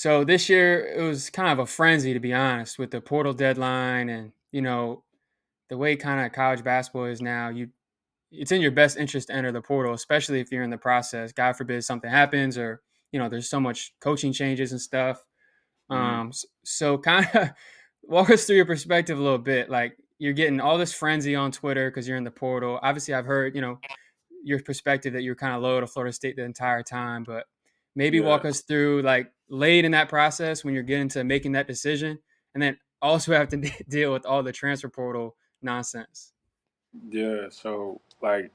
So this year it was kind of a frenzy, to be honest, with the portal deadline and the way kind of college basketball is now. It's in your best interest to enter the portal, especially if you're in the process. God forbid something happens, or there's so much coaching changes and stuff. Mm-hmm. So kind of walk us through your perspective a little bit. Like you're getting all this frenzy on Twitter because you're in the portal. Obviously, I've heard your perspective that you're kind of loyal to Florida State the entire time, but maybe Yeah, walk us through like late in that process when you're getting to making that decision, and then also have to deal with all the transfer portal nonsense. yeah. So like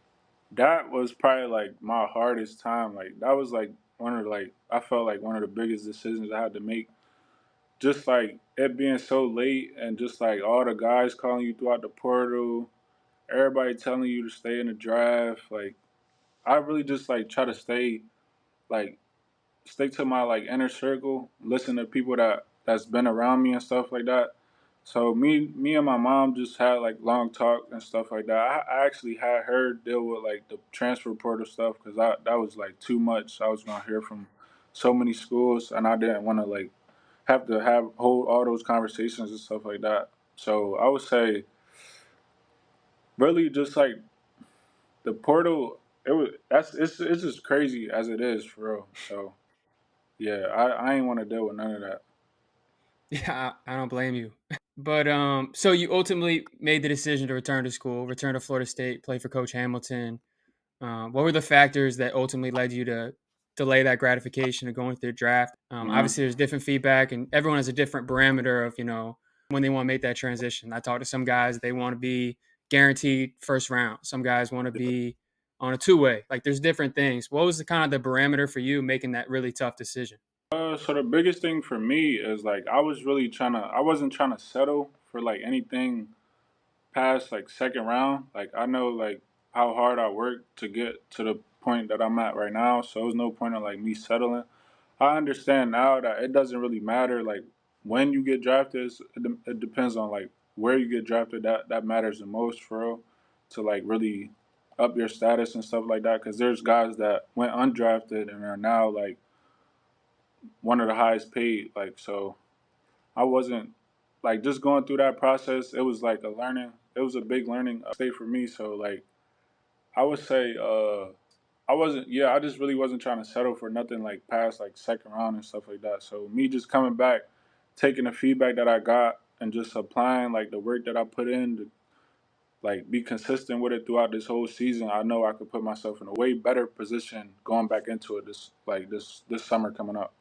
that was probably like my hardest time. Like that was like one of like I felt like one of the biggest decisions I had to make. Just like it being so late and just like all the guys calling you throughout the portal, everybody telling you to stay in the draft. Like I really just like try to like stick to my like inner circle, listen to people that's been around me and stuff like that. So me and my mom just had like long talk and stuff like that. I actually had her deal with like the transfer portal stuff because that was like too much. I was gonna hear from so many schools, and I didn't want to like have to have hold all those conversations and stuff like that. So I would say really just like the portal. It was it's just crazy as it is for real. So yeah, I ain't want to deal with none of that. Yeah, I don't blame you. But so you ultimately made the decision to return to school, return to Florida State, play for Coach Hamilton. What were the factors that ultimately led you to delay that gratification of going through the draft? Hmm. Obviously, there's different feedback, and everyone has a different parameter of when they want to make that transition. I talked to some guys; they want to be guaranteed first round. Some guys want to be on a two-way. Like, there's different things. What was the kind of the parameter for you making that really tough decision? So the biggest thing for me is like I wasn't trying to settle for like anything past like second round. Like I know like how hard I worked to get to the point that I'm at right now. So there's no point in like me settling. I understand now that it doesn't really matter like when you get drafted. It depends on like where you get drafted. That matters the most for real to like really up your status and stuff like that. Because there's guys that went undrafted and are now like one of the highest paid. Like so, I wasn't like just going through that process. It was like a learning. It was a big learning state for me. So like I would say, I wasn't. Yeah, I just really wasn't trying to settle for nothing like past like second round and stuff like that. So me just coming back, taking the feedback that I got and just applying like the work that I put in to like be consistent with it throughout this whole season. I know I could put myself in a way better position going back into it this summer coming up.